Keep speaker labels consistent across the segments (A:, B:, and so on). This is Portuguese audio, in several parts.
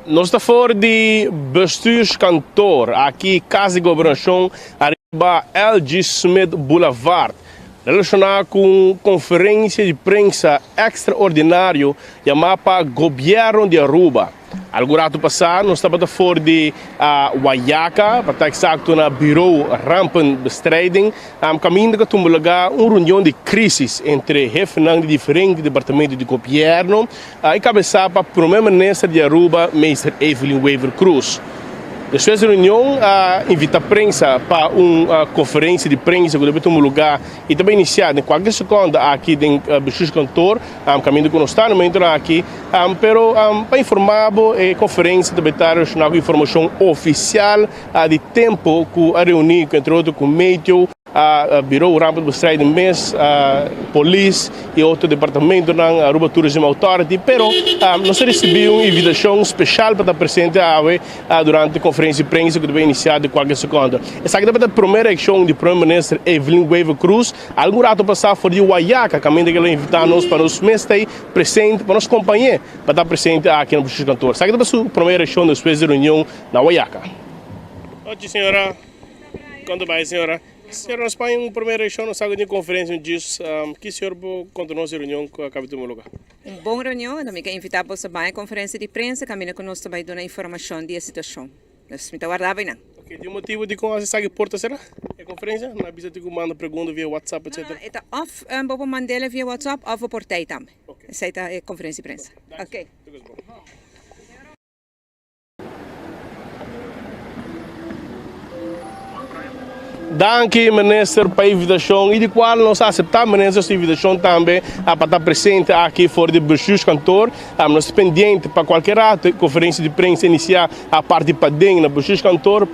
A: Nós estamos fora de bestuurskantoor, aqui Casa de Governação, arriba LG Smith Boulevard. Relacionado com conferência de prensa extraordinário chamada Governo de Aruba. Algo rato passado, nós estávamos fora de Guayaca, para estar exato na Bureau Rampenbestrijding, caminho que tomou lugar uma reunião de crise entre chefes de diferentes departamentos de governo e cabeçada para o primeiro-ministro de Aruba, Mr. Evelyn Weaver Cruz. Depois da reunião, invita a prensa para uma conferência de prensa que deve tomar lugar e também iniciada em qualquer segundo aqui no bestuurskantoor, caminho que nós estamos no momento aqui, para informar a conferência deve estar relacionada com informação oficial de tempo que a reunir, entre outros, com o Meteo, a Bureau Rampenbestrijding MES, Polícia e outro departamento na Aruba Tourism Authority, pero nós recebemos uma invitação especial para estar presente durante a conferência de prensa que deve iniciar de qualquer segundo. Essa aqui deve ser a primeira ação do primeiro-ministro Evelyn Weaver Cruz, algo rato passado foi de Guayaca, caminho que ela invitar-nos para nos estar presente, para nos acompanhar, para estar presente aqui no bestuurskantoor. Essa aqui deve ser a primeira ação depois da reunião na Guayaca. Oi, senhora. Quando vai, senhora? Senhora, nós temos uma primeira reunião na sala de conferência diz que o senhor continuar essa reunião que acaba de ter lugar.
B: Uma boa reunião, também que invitar para a conferência de prensa, caminho que nós também dando informação da situação. Nós me aguardava ainda.
A: Ok, tem motivo de como você sabe porta será? A conferência? Não precisa de mandar pergunta via WhatsApp, etc.
B: Está off, vou mandar via WhatsApp, off por portei também. Essa é a conferência de prensa. Ok.
A: Danke, ministro, para a invitação e de qual nós aceitamos, ministro, essa invitação também para estar presente aqui fora do bestuurskantoor. Nós estamos pendentes para qualquer ato, conferência de prensa iniciar a parte para dentro no bestuurskantoor,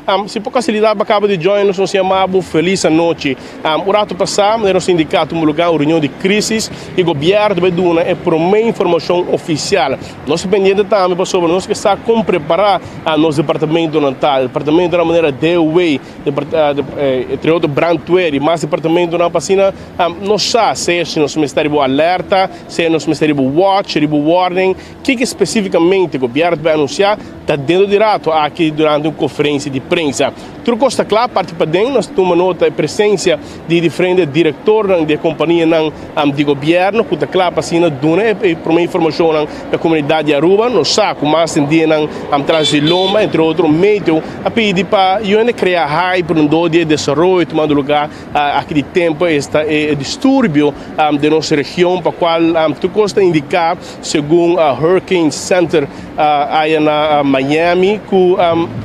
A: mas se por facilidade acaba de join, nós chamamos feliz noite. O rato passado, nós indicamos um lugar, uma reunião de crise e o governo deve dar a primeira informação oficial. Nós estamos pendentes também para sobre nós que está como preparar nosso departamento natal, departamento da maneira DUA, entre outros Brandweer e mais departamento na passina não sabe se nós ministério alerta, se nós ministério watch, warning, que especificamente o governo vai anunciar está dentro direto aqui durante uma conferência de prensa. Tudo costa claro, parte para dentro, nós tomamos nota da presença de diferentes diretores da companhia de governo, que está claro para cima dona para uma informação da comunidade de Aruba, nós sabemos que mais em dia na Transiloma, entre outros meios, a pedir para criar hype para um de desenvolvimento, tomando lugar aqui de tempo, este distúrbio de nossa região, para qual tu costa indicar, segundo a Hurricane Center aí na Miami, que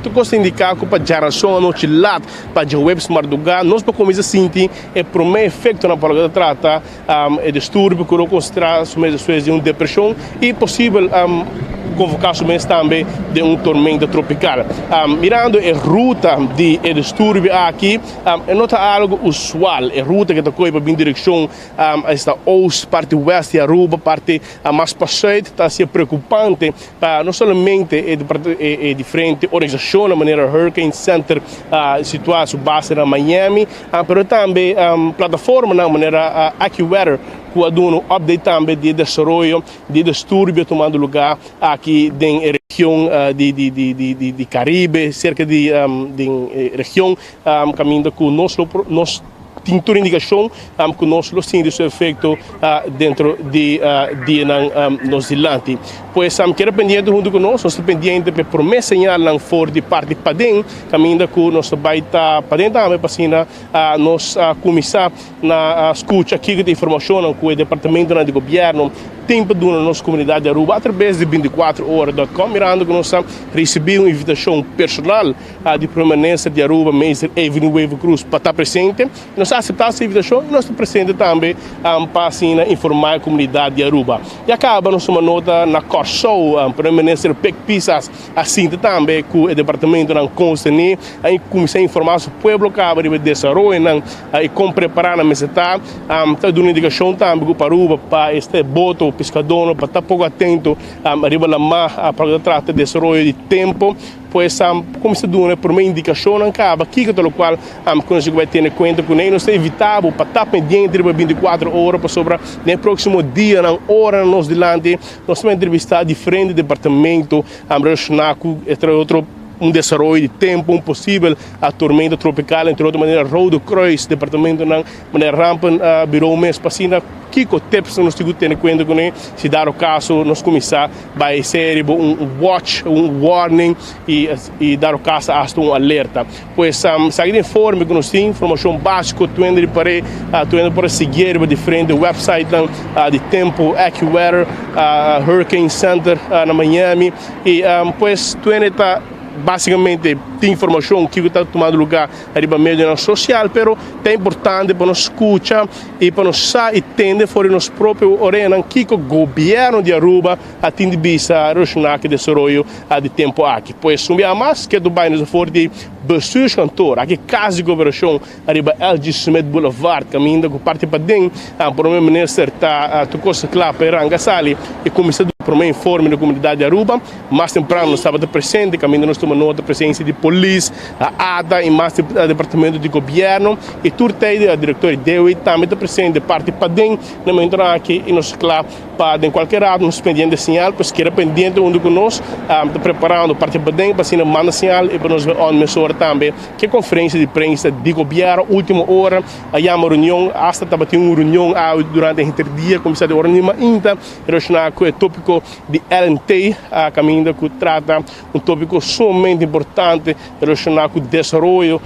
A: tu costa indicar que para geração no chilat, para o web smart lugar, nós para começar a sentir o primeiro efeito na palavra trata é distúrbio que não considera de uma depressão e possível convocar também de uma tormenta tropical. Mirando a ruta de distúrbio aqui, é nota algo usual, a ruta que está em direção a esta oeste, parte oeste de Aruba, parte mais passada, está se preocupante para não somente diferente organização, na maneira Hurricane Center situada sua base na Miami, mas também plataforma na maneira AccuWeather, que dá um update também de desenvolvimento de distúrbio tomando lugar aqui na região de Caribe, cerca de região caminho com nós tem toda indicação que nós sentimos esse efeito dentro de Nova Zelândia. Pois quero pendente junto conosco, nós estamos pendentes para primeira señal fora de parte para dentro, caminho que nós vai estar para dentro também para nós começar a escuta aqui de informação com o departamento de governo tempo da nossa comunidade de Aruba através de 24horas.com, mirando que nós recebemos uma invitação personal do primeiro-ministro de Aruba, Mr. Evelyn Weaver Cruz, para estar presente. Nós aceitamos essa invitação e nós estamos presentes também para informar a comunidade de Aruba. E acaba nossa nota na Corsou, o primeiro-ministro Pec Pisas, assim também com o departamento de Constantine, aí começar a informar o povo acaba de desenvolver e como preparar na mesa, está dando indicação também para Aruba, para este voto pescador para estar pouco atento arriba lá mais para tratar de desenvolvimento de tempo pues como se dona por uma indicação acaba que pelo qual quando se vai ter em conta com ele, não é evitável para estar pendente por 24 horas para sobre no próximo dia, na hora nós delante, nós vamos entrevistar diferentes departamentos, relacionados com outro desenvolvimento de tempo, possível a tormenta tropical, entre outras maneiras, Rodo Cruz, departamento na maneira rampa, virou mês passina, que tips nós temos que ter em conta com ele, se dar o caso, nós começar a ser watch, warning e dar o caso hasta alerta. Pois, se alguém informa que nós temos informação básica, tu ainda para seguir diferentes websites de tempo, AccuWeather, Hurricane Center na Miami, e pois tu ainda está basicamente tem informação que está tomando lugar a mídia social, pero é importante para nós escutar e para nós entender fora nos próprios orelhas que o governo de Aruba atende visa relacionado com o desenvolvimento de tempo aqui. Pois, mais que do bairro forte bestuurskantoor, aqui casa de governação arriba LG Smith Boulevard, caminho com parte para dentro, o primeiro-ministro está tocando claro para Rangasali e começou por um informe da comunidade de Aruba, mais temprano estava presente, caminho nós tomamos nota da presença de polícia, a ADA e mais departamento de governo e turtei a diretora Dewi também está presente de parte para dentro, no momento aqui e nós claro para em qualquer lado nos pendente de sinal, pois que era pendente onde conosco, está preparando parte para dentro para se manda sinal e para nós ver onde mesura também que conferência de prensa de governo última hora, aí uma reunião, hasta estava tendo uma reunião durante o interdia, começar de hora nenhuma ainda, relacionado com o tópico de LNT, caminho que trata tópico sumamente importante relacionado com o desenvolvimento,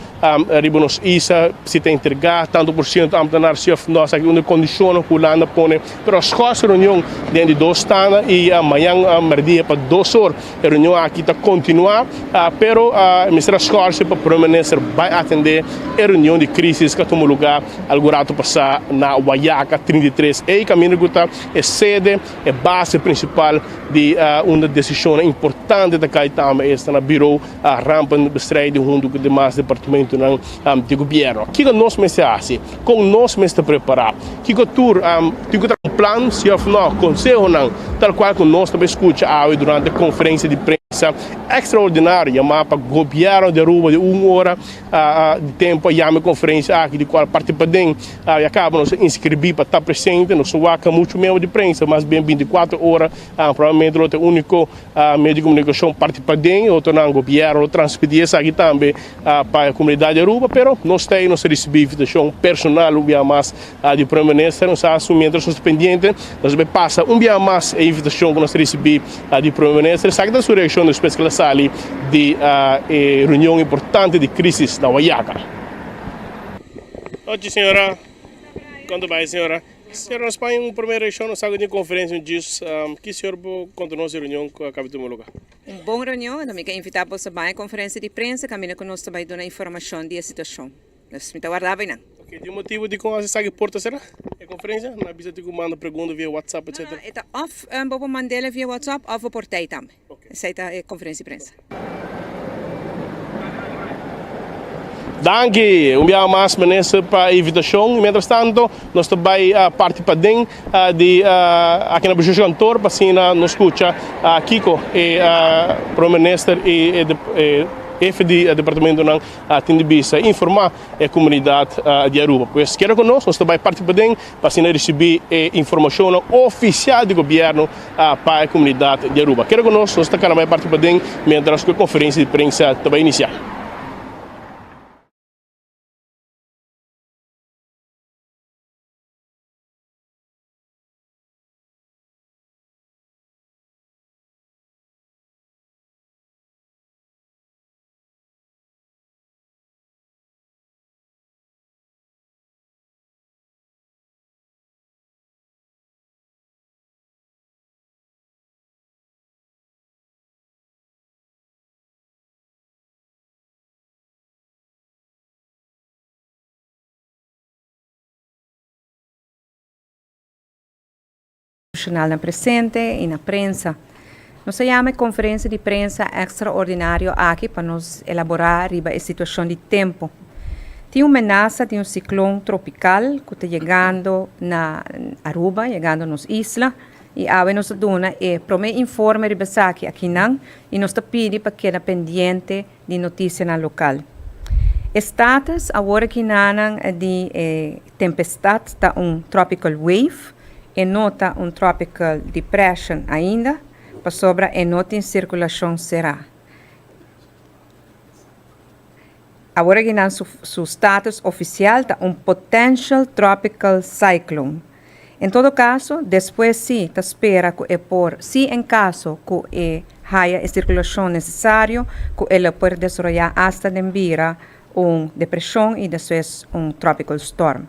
A: arriba nos ISA, se tem entregar, tanto por cento, amtanar se nós aqui onde condiciona que o Holanda põe, pero as coisas reunião dentro de 2 standas e amanhã, merdia para 2 horas, a reunião aqui está continuar, pero a ministra Scorsi para permanecer vai atender a reunião de crise que tomou lugar algo rato passar na Guayaca 33, e caminho que está é sede, é base principal de uma decisão importante da Caetama está na Bureau rampa de bestrijden junto com os demais departamentos de governo. Que nós me assim, com nós me está preparado, que tour tem que ter plano se ou não, conselho não, tal qual que nós também escuta durante a conferência de prensa extraordinária, mapa governo de Aruba de 1 hora de tempo, e uma conferência aqui de qual participa dentro, e acaba nos inscrever para estar presente, nos suaca muito meio de prensa, mas bem 24 horas, provavelmente o único meio de comunicação participa dentro, outro não governo, transmitir isso aqui também para a comunidade de Aruba, pero nós temos nossa invitação personal, mais de primeiro-ministro, nós assumimos os pendientes, nós vamos passar dia mais a invitação que nós recebemos de primeiro-ministro, sabe da sua reação depois que ela sai de reunião importante de crise na Guayaca. Hoje, senhora, quando vai, senhora? Senhora, nós temos uma primeira reunião, nós temos uma conferência diz que o senhor continuou essa reunião com a capital lugar.
B: Uma boa reunião, nós queremos invitar para a conferência de prensa, caminho conosco para dar informação da situação. Nós me aguardamos, não?
A: Ok, tem motivo de como você sabe porta será? A conferência? Na visa de que manda pergunta via WhatsApp, etc.
B: Está off, vou mandar via WhatsApp, off por aí também. Essa é a conferência de prensa.
A: Danke, dia mais ministro para a invitação. Mientras tanto, nós também participamos de aqui na Bujush Cantor, para assim nos escuta Kiko, primeiro-ministro e FD departamento não atende visa informar a comunidade de Aruba. Pois quero conosco, nós também participamos para assim receber informação oficial do governo para a comunidade de Aruba. Quero conosco, nós também participamos mientras a conferência de prensa também iniciar.
B: Na presente e na prensa. Nós chamamos conferência de prensa extraordinária aqui para nos elaborar a situação de tempo. Tem uma ameaça de ciclone tropical que está chegando na Aruba, chegando nas islas, e ave nos dona e prome informe ribasaki aqui não e nos pede para que pendiente de notícia na local. Status agora que nanan de tempestade está tropical wave e nota tropical depression ainda, para sobra e nota em circulação será. Agora que nanan su status oficial está potential tropical cyclone. Em todo caso, depois sim, te espera que se em caso que haya a circulação necessária, que ela pode desarrollar hasta dembira depressão e depois tropical storm.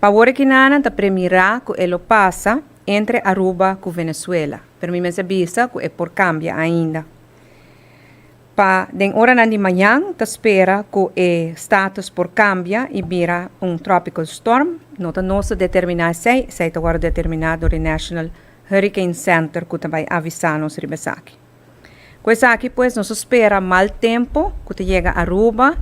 B: Para que nana te primeira que ela passa entre Aruba e Venezuela. Para mim, me avisa que por cambia ainda. Pa den hora de manhã, te espera que o status por cambia e vira tropical storm. Nota nossa determinar sei agora determinado do National Hurricane Center que também avisa nos ribesaki. Coisa aqui, pues, nos espera mal tempo que te chega a Aruba,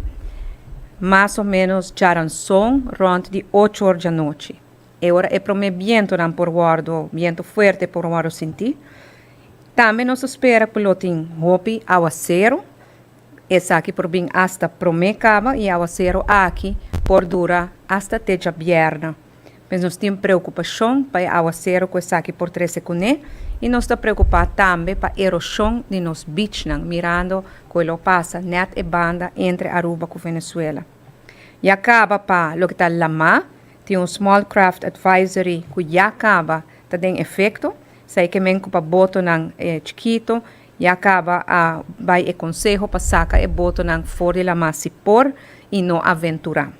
B: mais ou menos charanzón, rond de 8 horas da noite. E agora é para o viento não por guardo, viento forte por guardo sentir. Também nos espera que lo tem hopi aguacero. Essa aqui por bem hasta promecava e aguacero aqui por dura hasta teja bierna. Mas nós temos preocupação para aguacero que essa aqui por 13 segundos e nós estamos preocupados também para a erosão de nos beach, mirando que ele passa net e banda entre Aruba e Venezuela. E acaba para o que está lá, tem Small Craft Advisory que já acaba, está em efeito. Sei que men para boto nang chiquito e acaba vai e consejo para sacar e boto nang fora de la masipor e não aventurar.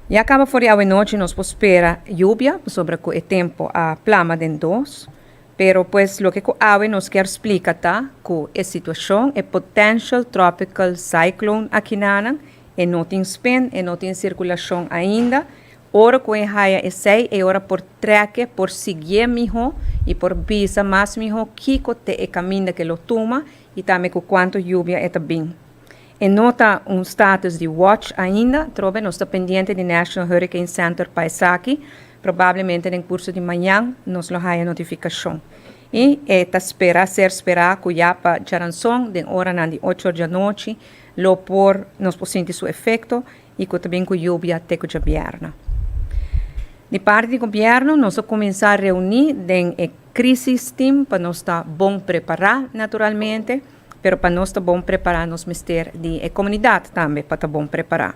B: E acaba fora a noite nos espera lluvia sobre o tempo a plama den dos, pero pues lo que ave nos quer explicar tá que a situação é potential tropical cyclone aqui nanang e não tem spin e não tem circulação ainda. Ora que haya sei e ora por treque por seguir mijo e por visa mais mijo kiko te e caminho que lo toma e também com quanto lluvia é bem. E nota status de watch ainda, trove nós está pendiente do National Hurricane Center Paisaki, provavelmente no curso de manhã nos lo haya notificação. E está esperar que já para charanzón de hora de 8 horas da noite, lo por nos sentir seu efeito e que também com lluvia até que já vierna. De parte do governo, nós vamos começar a reunir em crisis team para nós estar bom preparar naturalmente, mas para nós estar bom preparar nos mister de comunidade também para estar bom preparar.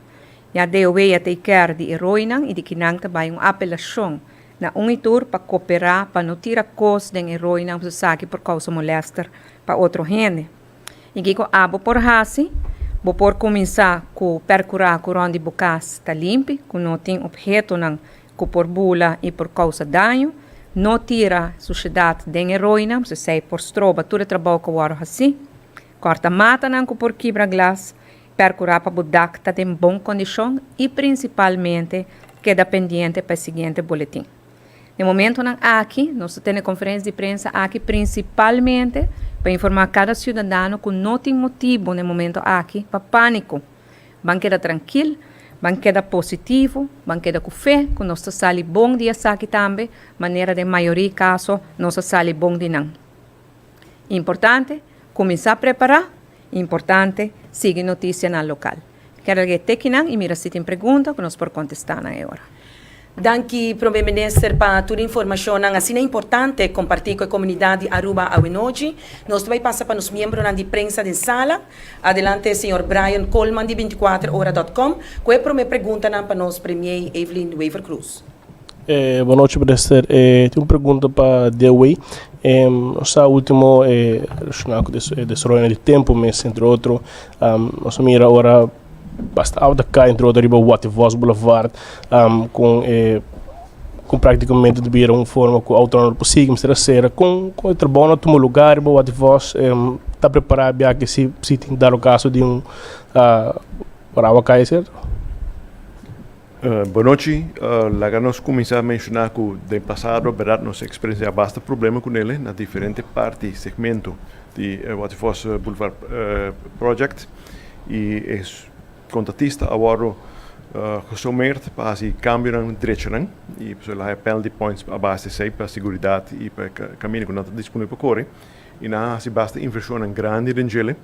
B: Já deu veia te quer de heroína e de que não também uma apelação na unitur para cooperar para não tirar cos de heroína para saque por causa molestar para outro gente. E que com abo por hasi, vou por começar com percurar com onde bocas está limpo, com não tem objeto não que por bula e por causa danho, não tira a sociedade de heroína, se sei por stroba, tudo trabalho que eu assim, corta mata não que por quebra glas, percurar para budar que está em boa condição e principalmente queda pendiente para o seguinte boletim. No momento aqui, nós temos conferência de prensa aqui principalmente para informar cada cidadão que não tem motivo no momento aqui para pânico. Vão quedar tranquilo, vão quedar positivo, vão quedar com fé, que nós sali bom dia aqui também, maneira de maioria caso nós sali bom de não. Importante, começar a preparar, importante, seguir notícia na local. Quero que tequinan e mira se tem pergunta que nós por contestar na hora.
C: Danke, Prime Minister, para toda a informação. Assim é importante compartilhar com a comunidade Aruba a hoje. Nós também passamos para os membros de prensa de sala. Adelante, Sr. Brian Coleman, de 24horas.com. Qual é a primeira pergunta para nós, Premier Evelyn Weaver Cruz?
A: Boa noite, Minister. Tenho uma pergunta para Dewey. Nossa última relacionada com o desenvolvimento de tempo, mas entre outros, nós mira agora basta alta cá entre outros riba Wativos Boulevard com praticamente de vir uma forma com autônomo possível, mas com o trabalho no teu lugar riba Wativos está preparado para que se tem dar o caso de para o cair, certo?
D: Boa noite. Lá que nós começamos a mencionar que no passado, verdade, nós experienciamos bastante problema com ele na diferentes partes, segmento de Wativos Boulevard Project e contratista agora gesumeerd para assim cambio na direção e pessoal há penalty points a base sei para segurança e para caminho que não está disponível para correr e na se basta inversão em grande rangele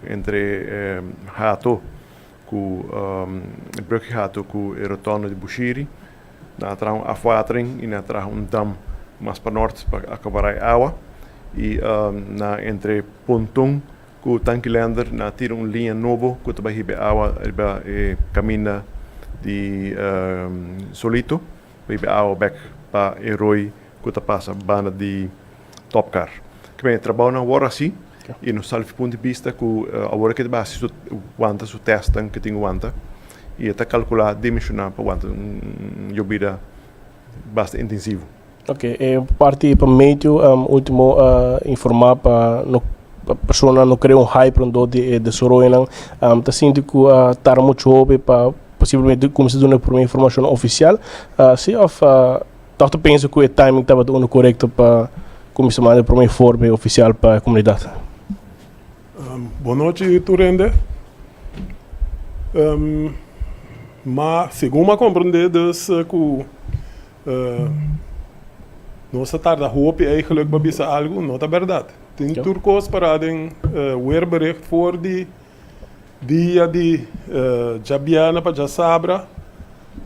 D: entre Hato com Brugge Hato com o retorno de Bushiri na traz afwatering e na traz dam mais para norte para acabar a água e na entre Pontong com Tanquilander na tira linha novo que também hibe água riba caminha de Solito hibe água back para Eroi que passa banda de Top Car que bem trabalho na hora assim e no salve ponto de vista que a hora que base su quanta su testan que tem quanta e está calcular dimensionar para quanta jobida bastante intensivo.
A: Ok, parte para meio último informar para a pessoa não criar hype para de Soroina, tá sentindo que tá muito jovem para possivelmente começar a dar uma informação oficial, se tá penso que o timing estava dando correto para começar a dar uma informe oficial para a comunidade.
E: Boa noite, Turende. Mas, segundo eu compreendo, que nossa tarde hoop eigenlijk babisa algo, não é verdade. Tem turcos para em weerbericht voor die dia de Jabiana para Jasabra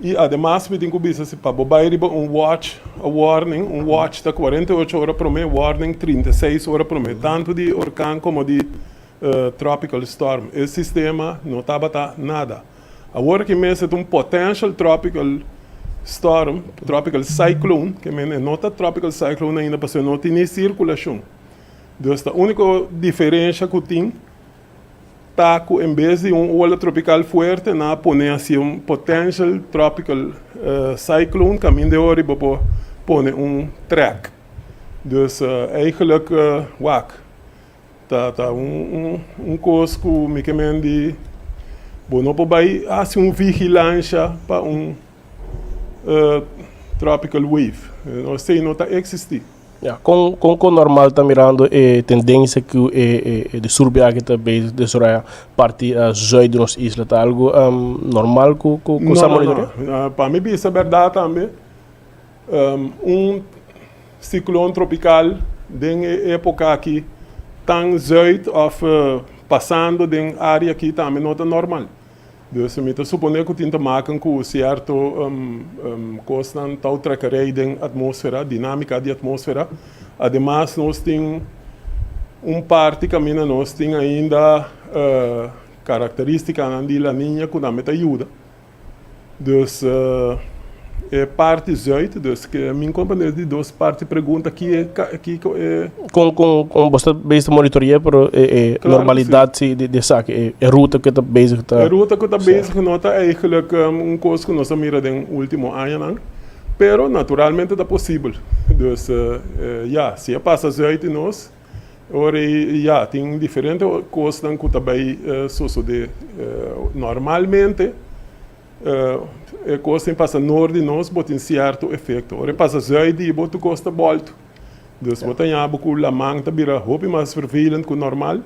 E: e además me tem que bisa se para bobai riba warning watch da 48 horas por mês, warning 36 horas por mês, tanto de orkan como de tropical storm. Esse sistema não estava nada. Agora que mês é potential tropical storm, tropical cyclone, que não está tropical cyclone ainda, porque não tem nem circulação. Então, a única diferença que tem está que, em vez de onda tropical forte, na põe assim potential tropical cyclone, caminho de hora para põe track. Então, eigenlijk, tá coisa que me recomendo, não pode fazer vigilância para tropical wave. Não sei, não está existindo.
A: Com normal está mirando tendência que de surbiar que também de Soraya parte zoe de nossa isla tá algo normal com essa monitoria?
E: Para mim isso é verdade também. Ciclone tropical de época aqui tão zuid of passando de área aqui também não é normal. Dus me suponer que tem que maken com certo constant trekkerij de atmosfera, dinâmica de atmosfera. Además, nós tem parte caminho, nós tem ainda característica de la niña que também ajuda. Dus parte 18, dus que me compreender de duas partes pergunta que
A: com você base monitoria pero claro, normalidade de saque ruta que está basic tá
E: ruta que está basic não está eigenlijk coisa que nós mira no último ano não, pero naturalmente está possível. Dus se passa 18 nós ora tem diferentes coisas que também sucede normalmente coisa passa norte nós botem certo efeito. Ora passa zuid e boto costa volta. Dus botem abo com la mang tá bira hope mais vervelend que normal.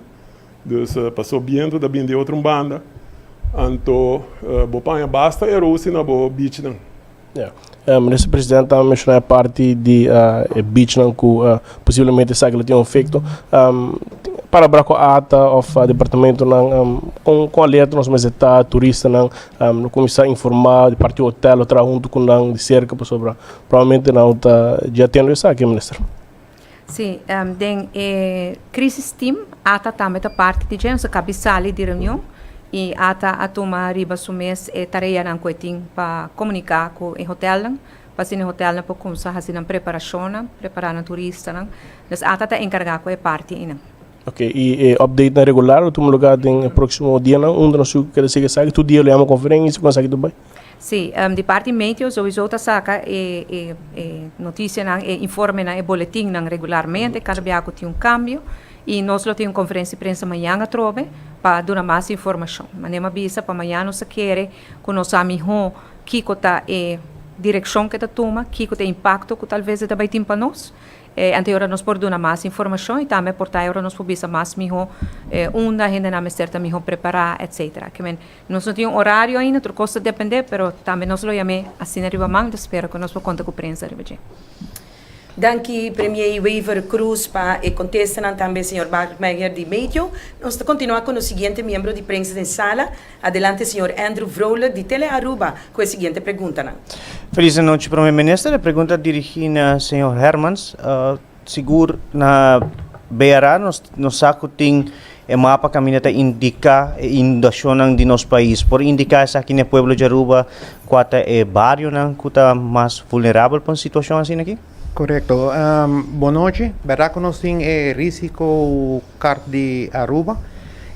E: Dus passou viento da bem de outra banda. Anto bopanha basta erosi na bo beach não.
A: Ministro Presidente também mencionou a parte de beach não que possivelmente sabe que tem um efeito para braco ata of departamento não com alerta nós mas está turista não começar a informar de parte hotel outra junto com não de cerca para sobra provavelmente não tá já tendo isso aqui ministro.
B: Sim, den crisis team ata também da parte de gente cabeçalho de reunião e ata a tomar riba sumes tarefa não coitim para comunicar com o hotel não para o hotel não para começar a fazer uma preparação preparar a turista não mas ata tá encarregado com a parte não.
A: Ok, e update na regular, o teu lugar tem próximo dia não, onde nós queremos seguir sabe, tu dia lemos conferência, consegue tudo
B: Sim, de parte médio, sowieso tá saca notícia não, informe não, boletim não regularmente, cada dia tem cambio e nós temos uma conferência de imprensa amanhã a trobe para dar mais informação. Mas nem avisa para amanhã nós quer com nosso amigo que está direção que está toma, que tem impacto que talvez também tem para nós Anterior nós por dar mais informação e também por agora nós podemos mais melhor onde a gente não certa melhor preparar, etc. Que nós não temos horário ainda, outra coisa depende, pero também nós lo chamamos assim arriba manga, espero que nós podemos contar com a prensa arriba.
C: Danke, Premier Weaver Cruz, para contestar também, Sr. Bartmeijer de Medio. Nós continuamos com o seguinte membro de prensa de sala. Adelante, Sr. Andrew Vroller, de Tele Aruba, com a seguinte pergunta.
F: Feliz noite, Primeiro Ministro. A pergunta dirigida ao Sr. Hermans. Seguro na BRA, nós saco tem mapa que indica a inundação de nosso país. Por indicar aqui no Pueblo de Aruba, qual é o bairro que está mais vulnerável para uma situação assim aqui?
G: Correcto. Boa noite. Verá que nós temos risco CART de Aruba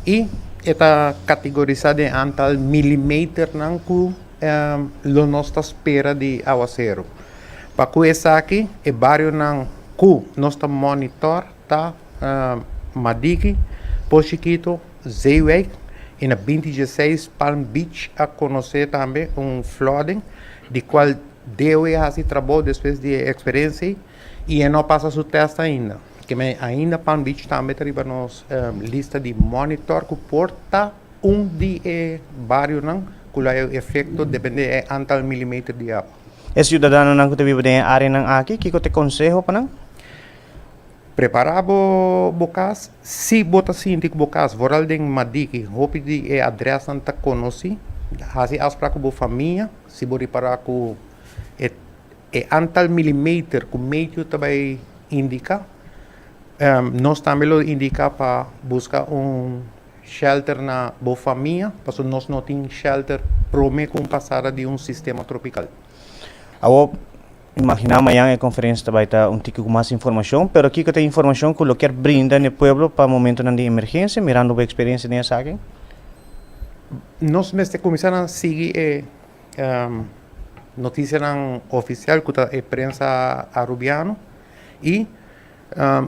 G: e está categorizado em antal milímetros que nós espera de aguaceiro. Para que essa aqui, é bairro que nós monitor tá Madiki, Pochiquito, Zeewijk e na 26 Palm Beach a conhecer também flooding de qual deu esse trabalho depois de experiência e não passa o teste ainda. Que ainda Palm Beach também está na lista de monitor que porta de bairro que o efeito depende do antal milímetros de água.
F: Esse cidadão que vive na área aqui, que te aconselho para
G: preparar bocas, se bota sintik bocas, voral den madiki, hope de adressa anta conoci, hasi aspra com família, se bori para com antal milímetros que meio também indica, nós também lo indica para buscar shelter na boa família, porque nós não temos shelter prome com passada de sistema tropical.
F: Imagina amanhã a conferência vai ter tico com mais informação, pero aqui que tem informação que eu quero brindar no pueblo para momento de emergência, mirando a experiência nessa aqui.
G: Nós mesmo começamos a seguir notícia oficial que a prensa arubiana e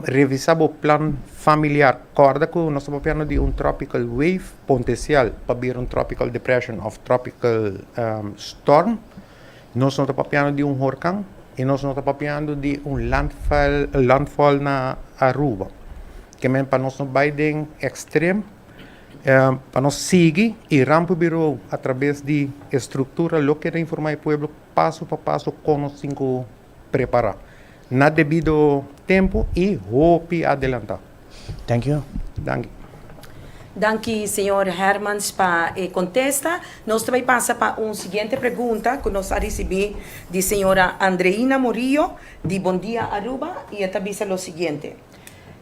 G: revisar o plano familiar. Corda que nós estamos falando de tropical wave potencial para vir tropical depression ou tropical storm. Nós não estamos falando de huracão e nós não estamos falando de landfall na Aruba. Que para nós não vai de extremo, para nós seguir e rampa biro através de estrutura, lo que informar o povo passo a passo como nós temos preparar. Na devido tempo e hope adelantar.
F: Thank you.
G: Thank you.
C: Danke, Sr. Hermans, para contesta. Nós também passa para uma seguinte pergunta que nós recebemos de Sra. Andreina Murillo, de Bom Dia Aruba, e esta diz o seguinte.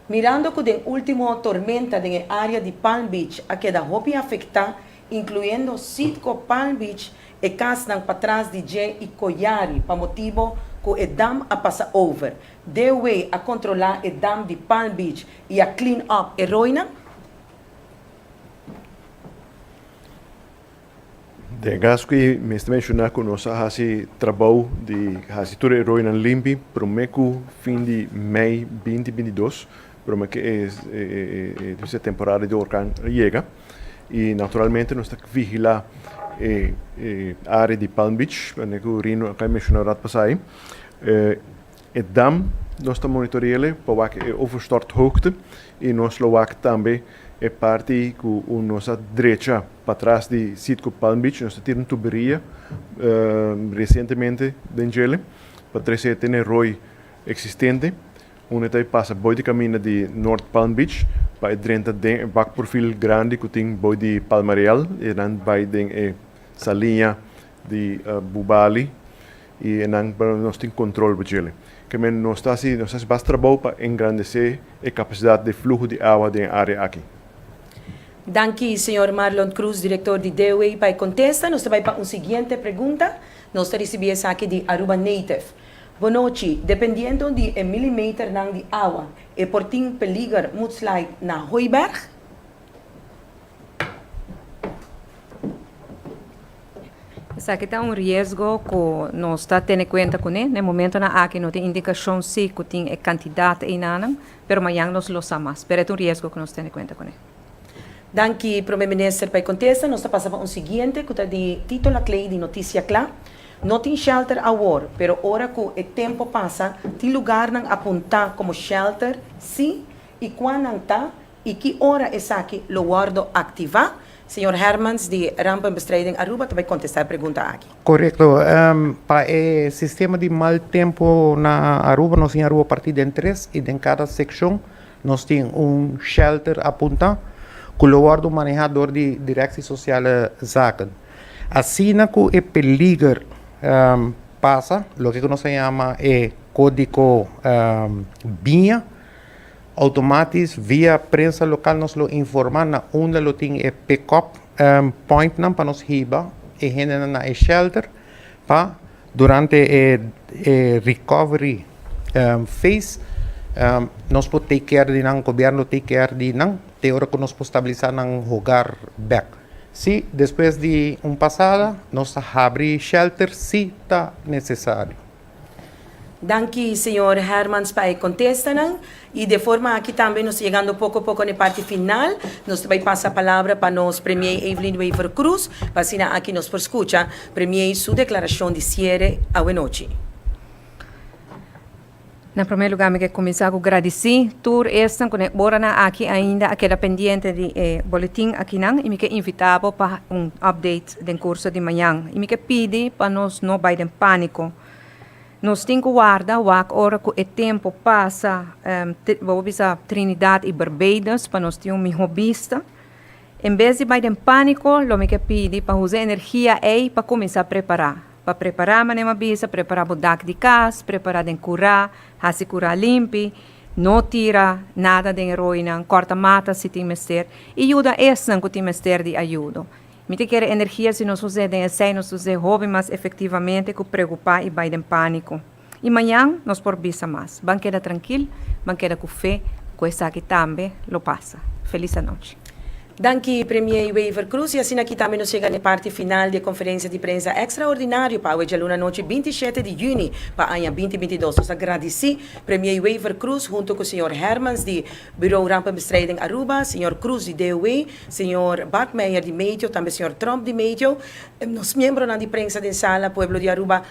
C: Mirando que a última tormenta na área de Palm Beach a que da hopi afecta, incluindo Sitco Palm Beach e casam para trás de J e Coyari, para motivo que o dam a passar over. Deu a controlar o dam de Palm Beach e a clean up heroína?
D: De gasto que me está mencionando que nós fazemos trabalho de fazer toda a heroína limpa para o fim de maio 2022, para que essa temporada de huracão chega. E naturalmente nós estamos vigilando a área de Palm Beach, que o Rino acaba de mencionar no passado. O dam, nós estamos monitorando para que o overstort hoogte e nós lo também é parte que a nossa direita para trás de Sitco Palm Beach, nós temos uma tuberia recentemente de para trazer o roi existente, onde passa boi de caminho de North Palm Beach, para dentro de back perfil grande que tem boi de Palmareal, e dan vai de salinha de Bubali, e nós temos controle para ele. Que nós estamos bastante trabalho para engrandecer a capacidade de fluxo de água da área aqui.
C: Danke, Sr. Marlon Cruz, diretor de DOE, para contesta. Nós também para uma seguinte pergunta. Nós recebemos aqui de Aruba Native. Boa noite. Dependendo de milímetro de água, e por tem peligro mudslide na Hooiberg?
B: Aqui está risco que nós está tendo em conta com ele. No momento na aqui não tem indicação se que tem a quantidade em ano, mas amanhã nós lo sabemos. Mas é risco que nós temos em conta com ele.
C: Danke, Primeiro Ministro, para contesta. Nós passamos para um seguinte, que está de título clay de notícia clara. não tem shelter agora, pero ora que o tempo passa, tem lugar não apontar como shelter, sim, e quando está, e que hora é aqui, lo guardo ativar. Senhor Hermans, de Rampenbestrijding Aruba, também contestar a pergunta aqui.
G: Correcto. Para o sistema de mal tempo na Aruba, nós temos Aruba partida em 3 e em cada secção nós temos shelter apontado que o guardo manejador de direção social zaken. Assim que o peligro passa, o que nós chamamos é código BIA, automático via prensa local nos lo informa na onde lo tem pick-up point para nos riba e gente na shelter pa durante recovery phase nós podemos take care de nang governo take care de nang te hora que nós podemos estabilizar nang lugar back. Se depois de passada nós abrir shelter se está necessário.
C: Danke, senhor Hermans, para contestar. E de forma aqui também, nós chegando pouco a pouco na parte final, nós também passa a palavra para nós Premier Evelyn Weaver Cruz, para assim aqui nós por escuta, Premier, sua declaração de cierre a noite.
B: Na primeiro lugar, me quero começar a agradecer por esta, quando agora aqui ainda aquela pendente de boletim aqui não, e me quero invitar para update do curso de manhã. E me quero pedir para nós não baixar pânico. Nós temos que guardar a hora que o tempo passa, vamos a Trinidad e Barbados, para nós ter melhor vista. Em vez de baixar pânico, eu me quero pedir para usar energia aí para começar a preparar. Para preparar a minha vista, preparar o deck de casa, preparar o curar, fazer curar limpo, não tira nada de heroína, corta mata se tem mestre, e ajuda essa que tem mestre de ajuda. Me te quer energia se não sucede assim, não sucede hobby, mas efetivamente que preocupar e vai em pânico. E amanhã nós por bisa mais. Banqueira tranquilo, banqueira com fé, com essa aqui também lo passa. Feliz noite.
C: Danke, Premier Weaver Cruz. E assim aqui também nos chega na parte final da conferência de imprensa extraordinária para hoje, a noite 27 de junho, para o ano 2022. Nós agradecemos Premier Weaver Cruz, junto com o Sr. Hermans, de Bureau Rampenbestrijding Aruba, Sr. Cruz, de DOE, Sr. Bart Meijer, de Medio, também Sr. Trump, de Medio, nos membros da imprensa de Sala, Pueblo de Aruba,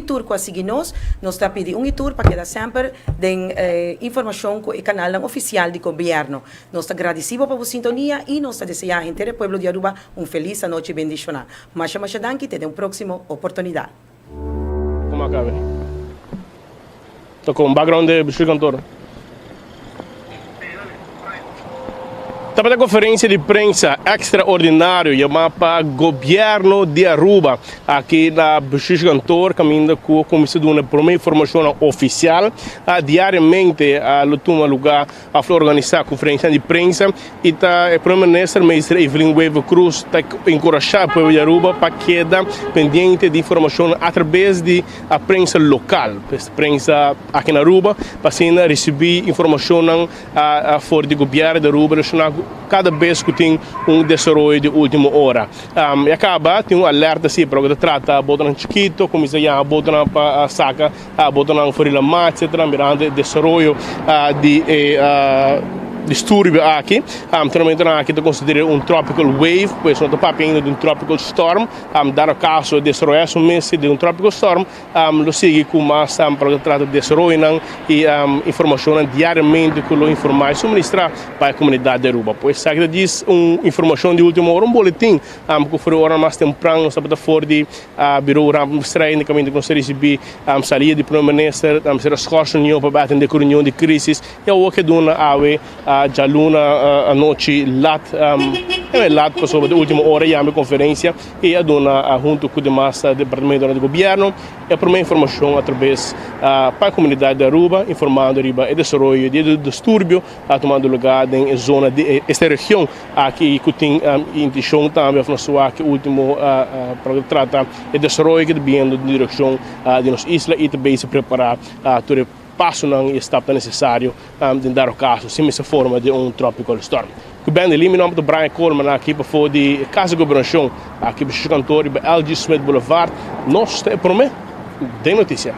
C: tour com a seguir nós está pedindo tour para que dá sempre de informação com o canal oficial do governo. Nós agradecemos pela sintonia e nós desejar a gente do Pueblo de Aruba feliz noite bendicional. Masha danke, te dê próxima oportunidade.
A: Como acaba? Estou com background de Bushir Cantor. Estava na conferência de imprensa extraordinária chamada para governo de Aruba, aqui na Bushir Cantor, caminhando com a comissão de uma primeira informação oficial. Diariamente, no toma lugar a organizar a conferência de imprensa e o primeiro-ministro, Mestre Evelyn Weaver Cruz, está encorajando o povo de Aruba para quedar pendente de informação através da prensa local, a prensa aqui na Aruba, para receber informação fora do governo de Aruba, cada vez que tem desenvolvimento de última hora. E acaba, tem alerta assim, para que trata, bota na Chiquito, começa a botar na saca, bota na Forila Mat, etc., mirando desenvolvimento de distúrbio aqui. Também aqui está considerado tropical wave, pois não está ainda de tropical storm. Dar o caso de desenvolvimento mês de tropical storm, lo sigue com mais para tratar de desenvolvimento e informação diariamente que lo informar e suministrar para a comunidade de Aruba. Pois aqui diz informação de última hora, boletim que foi hora mais temprano, sabe fora de Bureau Rampenbestrijding, caminho que nós recebemos saída de primeiro-ministro, ser as costas para atender a reunião de crise, e o que dona já luna a noite lat sobre a última hora e a conferência e a dona junto com o demais departamento do governo e a primeira informação através para a comunidade de Aruba, informando Aruba o desenvolvimento de distúrbio tomando lugar em zona de esta região aqui que tem intenção também na sua último para tratar o desenvolvimento que vindo na direção de nossa isla e também se preparar para passo não está necessário de dar o caso, se essa forma de tropical storm. Que bem, ali meu nome é Brian Coleman, aqui para fora de Casa de Governação, aqui para o Cantor, LG Smith Boulevard. Nós temos, tem notícia.